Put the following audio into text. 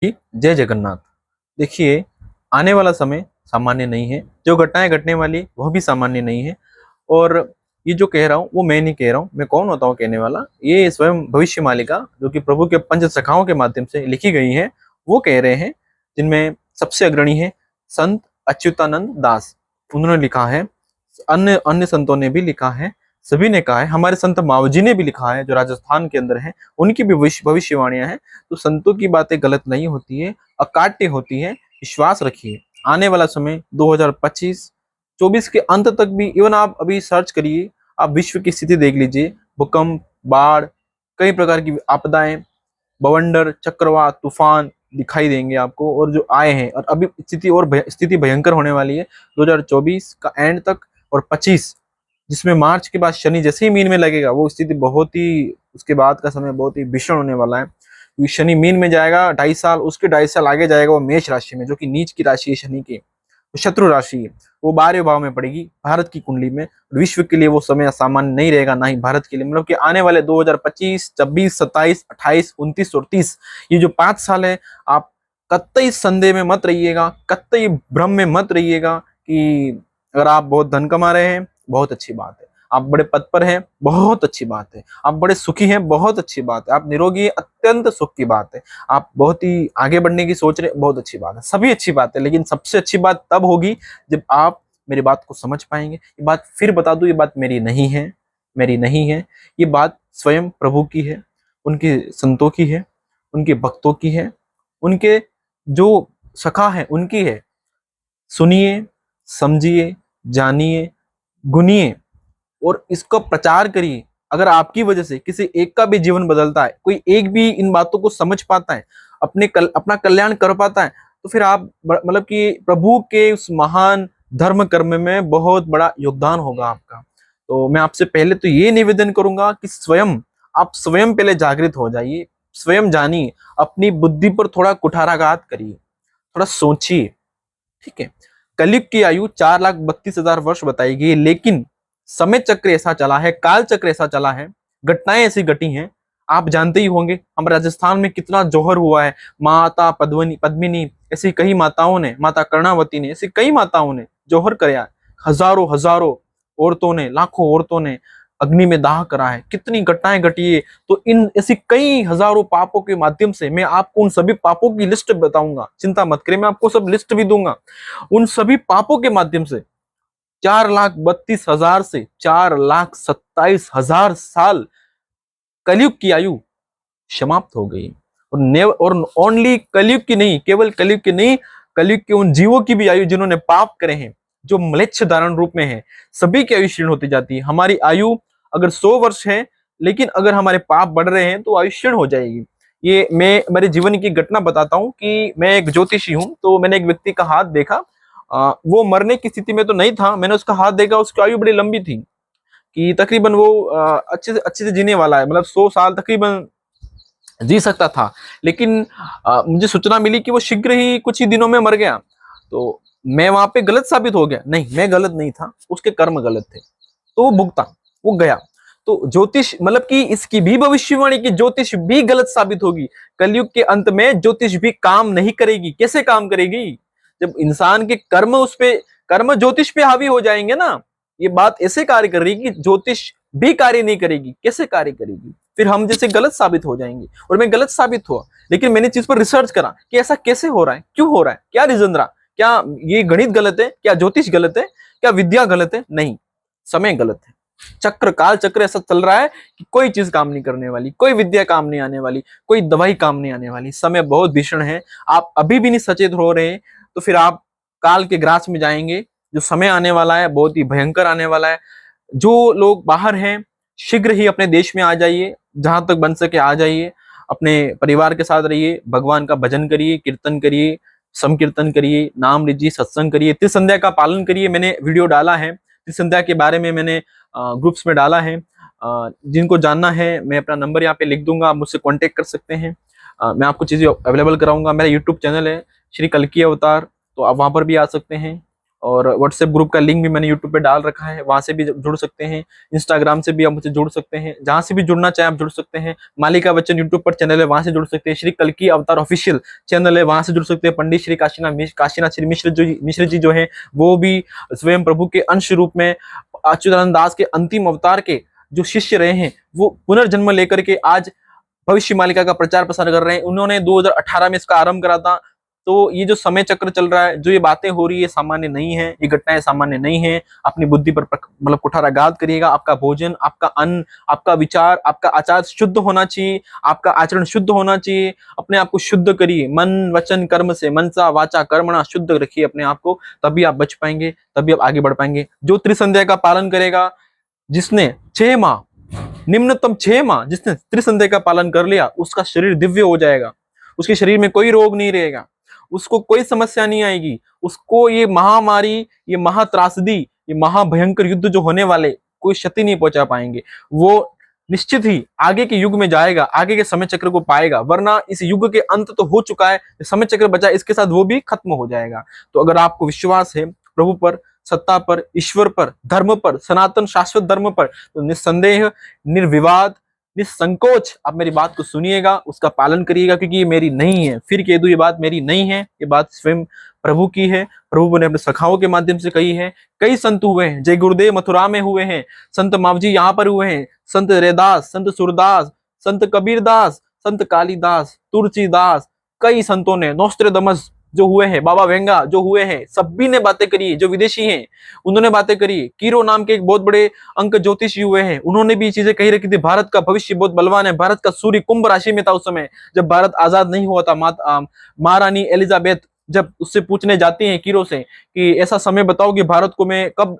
कि जय जगन्नाथ। देखिए, आने वाला समय सामान्य नहीं है, जो घटनाएं घटने वाली वह भी सामान्य नहीं है। और ये जो कह रहा हूँ वो मैं नहीं कह रहा हूँ, मैं कौन होता हूँ कहने वाला, ये स्वयं भविष्य मालिका जो कि प्रभु के पंच सखाओं के माध्यम से लिखी गई है, वो कह रहे हैं। जिनमें सबसे अग्रणी है संत अच्युतानंद दास। उन्होंने लिखा है, अन्य अन्य संतों ने भी लिखा है, सभी ने कहा है, हमारे संत मावजी ने भी लिखा है जो राजस्थान के अंदर है, उनकी भी भविष्यवाणियां हैं। तो संतों की बातें गलत नहीं होती है, अकाट्य होती है। विश्वास रखिए, आने वाला समय 2025 24 के अंत तक भी, इवन आप अभी सर्च करिए, आप विश्व की स्थिति देख लीजिए, भूकंप, बाढ़, कई प्रकार की आपदाएं, बवंडर, चक्रवात, तूफान दिखाई देंगे आपको, और जो आए हैं, और अभी स्थिति और स्थिति भयंकर होने वाली है 2024 का एंड तक और 25, जिसमें मार्च के बाद शनि जैसे ही मीन में लगेगा, वो स्थिति बहुत ही, उसके बाद का समय बहुत ही भीषण होने वाला है। क्योंकि शनि मीन में जाएगा 2.5 साल, उसके 2.5 साल आगे जाएगा वो मेष राशि में, जो कि नीच की राशि है शनि की, तो शत्रु राशि है। वो 12वें भाव में पड़ेगी भारत की कुंडली में। विश्व के लिए वो समय सामान्य नहीं रहेगा, ना ही भारत के लिए। मतलब कि आने वाले 2025, 26, 27, 28, 29 और 30, ये जो 5 साल है, आप कतई संदेह में मत रहिएगा, कतई भ्रम में मत रहिएगा कि अगर आप बहुत धन कमा रहे हैं, बहुत अच्छी बात है। आप बड़े पद पर हैं, बहुत अच्छी बात है। आप बड़े सुखी हैं, बहुत अच्छी बात है। आप निरोगी हैं, अत्यंत सुख की बात है। आप बहुत ही आगे बढ़ने की सोच रहे हैं, बहुत अच्छी बात है। सभी अच्छी बात है, लेकिन सबसे अच्छी बात तब होगी जब आप मेरी बात को समझ पाएंगे। ये बात फिर बता दूं, ये बात मेरी नहीं है, मेरी नहीं है। ये बात स्वयं प्रभु की है, उनके संतों की है, उनके भक्तों की है, उनके जो सखा है उनकी है। सुनिए, समझिए, जानिए, गुनिए और इसका प्रचार करिए। अगर आपकी वजह से किसी एक का भी जीवन बदलता है, कोई एक भी इन बातों को समझ पाता है, अपना कल्याण कर पाता है, तो फिर आप मतलब कि प्रभु के उस महान धर्म कर्म में बहुत बड़ा योगदान होगा आपका। तो मैं आपसे पहले तो ये निवेदन करूंगा कि स्वयं आप स्वयं पहले जागृत हो जाइए, स्वयं जानिए, अपनी बुद्धि पर थोड़ा कुठाराघात करिए, थोड़ा सोचिए। ठीक है, कलयुग की आयु 4,32,000 वर्ष बताई गई, लेकिन समय चक्र ऐसा चला है, काल चक्र ऐसा चला है, घटनाएं ऐसी घटी हैं। आप जानते ही होंगे हमारे राजस्थान में कितना जौहर हुआ है। माता पद्मिनी ऐसी कई माताओं ने, माता कर्णावती ने, ऐसी कई माताओं ने जौहर कराया। हजारों हजारों औरतों ने, लाखों औरतों ने अग्नि में दाह करा है। कितनी घटनाएं घटी है। तो इन ऐसी कई हजारों पापों के माध्यम से मैं आपको उन सभी पापों की लिस्ट बताऊंगा, चिंता मत करिए, मैं आपको सब लिस्ट भी दूंगा। उन सभी पापों के माध्यम से 4,32,000 से 4,27,000 साल कलयुग की आयु समाप्त हो गई। और ओनली कलयुग की नहीं, केवल कलयुग की नहीं, कलयुग के उन जीवों की भी आयु जिन्होंने पाप करे हैं, जो म्लेच्छ धारण रूप में है, सभी की आयु क्षीण होती जाती है। हमारी आयु अगर 100 वर्ष है, लेकिन अगर हमारे पाप बढ़ रहे हैं तो आयु क्षीण हो जाएगी। ये मैं मेरे जीवन की घटना बताता हूँ कि मैं एक ज्योतिषी हूँ। तो मैंने एक व्यक्ति का हाथ देखा, वो मरने की स्थिति में तो नहीं था, मैंने उसका हाथ देखा, उसकी आयु बड़ी लंबी थी, कि तकरीबन वो अच्छे से जीने वाला है, मतलब 100 साल तकरीबन जी सकता था। लेकिन मुझे सूचना मिली कि वो शीघ्र ही कुछ ही दिनों में मर गया। तो मैं वहां पे गलत साबित हो गया? नहीं, मैं गलत नहीं था, उसके कर्म गलत थे, तो वो भुगता, वो गया। तो ज्योतिष मतलब कि इसकी भी भविष्यवाणी की ज्योतिष भी गलत साबित होगी। कलयुग के अंत में ज्योतिष भी काम नहीं करेगी। कैसे काम करेगी? जब इंसान के कर्म उस पे, कर्म ज्योतिष पे हावी हो जाएंगे ना। ये बात ऐसे कार्य कर रही है कि ज्योतिष भी कार्य नहीं करेगी। कैसे कार्य करेगी? फिर हम जैसे गलत साबित हो जाएंगे। और मैं गलत साबित हुआ, लेकिन मैंने चीज पर रिसर्च करा कि ऐसा कैसे हो रहा है, क्यों हो रहा है, क्या रीजन रहा, क्या ये गणित गलत है, क्या ज्योतिष गलत है, क्या विद्या गलत है? नहीं, समय गलत है। चक्र, काल चक्र ऐसा चल रहा है कि कोई चीज काम नहीं करने वाली, कोई विद्या काम नहीं आने वाली, कोई दवाई काम नहीं आने वाली। समय बहुत भीषण है। आप अभी भी नहीं सचेत हो रहे, तो फिर आप काल के ग्रास में जाएंगे। जो समय आने वाला है बहुत ही भयंकर आने वाला है। जो लोग बाहर हैं, शीघ्र ही अपने देश में आ जाइए, जहां तक बन सके आ जाइए, अपने परिवार के साथ रहिए, भगवान का भजन करिए, कीर्तन करिए, संकीर्तन करिए, नाम लीजिए, सत्संग करिए, त्रिसंध्या का पालन करिए। मैंने वीडियो डाला है त्रिसंध्या के बारे में, मैंने ग्रुप्स में डाला है। जिनको जानना है, मैं अपना नंबर यहाँ पे लिख दूंगा, आप मुझसे कांटेक्ट कर सकते हैं। मैं आपको चीजें अवेलेबल कराऊंगा। मेरा यूट्यूब चैनल है श्री कल्की अवतार, तो आप वहां पर भी आ सकते हैं। और व्हाट्सएप ग्रुप का लिंक भी मैंने यूट्यूब पे डाल रखा है, वहां से भी जुड़ सकते हैं। इंस्टाग्राम से भी आप मुझसे जुड़ सकते हैं, जहां से भी जुड़ना चाहे आप जुड़ सकते हैं। मालिका बच्चन यूट्यूब पर चैनल है, वहां से जुड़ सकते हैं। श्री कल्की अवतार ऑफिशियल चैनल है, वहां से जुड़ सकते हैं। पंडित श्री काशीनाथ श्री मिश्र जी जो है वो भी स्वयं प्रभु के अंश रूप में अच्युतानंद दास के अंतिम अवतार के जो शिष्य रहे हैं, वो पुनर्जन्म लेकर के आज भविष्य मालिका का प्रचार प्रसार कर रहे हैं। उन्होंने 2018 में इसका आरंभ करा था। तो ये जो समय चक्र चल रहा है, जो ये बातें हो रही है, सामान्य नहीं है, ये घटनाएं सामान्य नहीं है। अपनी बुद्धि पर मतलब कुठाराघात करिएगा। आपका भोजन, आपका अन्न, आपका विचार, आपका आचार शुद्ध होना चाहिए, आपका आचरण शुद्ध होना चाहिए। अपने आप को शुद्ध करिए, मन वचन कर्म से, मनसा वाचा कर्मणा शुद्ध रखिए अपने आप को, तभी आप बच पाएंगे, तभी आप आगे बढ़ पाएंगे। जो त्रिसंध्या का पालन करेगा, जिसने 6 माह, निम्नतम 6 माह जिसने त्रिसंध्या का पालन कर लिया, उसका शरीर दिव्य हो जाएगा। उसके शरीर में कोई रोग नहीं रहेगा, उसको कोई समस्या नहीं आएगी, उसको ये महामारी, ये महात्रासदी, ये महाभयंकर युद्ध जो होने वाले, कोई क्षति नहीं पहुंचा पाएंगे। वो निश्चित ही आगे के युग में जाएगा, आगे के समय चक्र को पाएगा। वरना इस युग के अंत तो हो चुका है, समय चक्र बचा, इसके साथ वो भी खत्म हो जाएगा। तो अगर आपको विश्वास है प्रभु पर, सत्ता पर, ईश्वर पर, धर्म पर, सनातन शाश्वत धर्म पर, तो निस्संदेह, निर्विवाद, निसंकोच आप मेरी बात को सुनिएगा, उसका पालन करिएगा, क्योंकि ये मेरी नहीं है। फिर कह दूं, ये बात मेरी नहीं है, ये बात स्वयं प्रभु की है। प्रभु ने अपने सखाओं के माध्यम से कही है। कई संत हुए हैं, जय गुरुदेव मथुरा में हुए हैं, संत मावजी यहाँ पर हुए हैं, संत रैदास, संत सूरदास, संत कबीरदास, संत कालीदास, तुलसीदास, कई संतों ने, नोस्ट्रेडमस जो हुए हैं, बाबा वेंगा जो हुए हैं, सभी ने बातें करी। जो विदेशी हैं उन्होंने बातें करी। कीरो नाम के एक बहुत बड़े अंक ज्योतिषी हुए हैं, उन्होंने भी चीजें कही रखी थी। भारत का भविष्य बहुत बलवान है। भारत का सूर्य कुंभ राशि में था उस समय, जब भारत आजाद नहीं हुआ था। महारानी एलिजाबेथ जब उससे पूछने जाती हैं कीरो से कि ऐसा समय बताओ कि भारत को मैं कब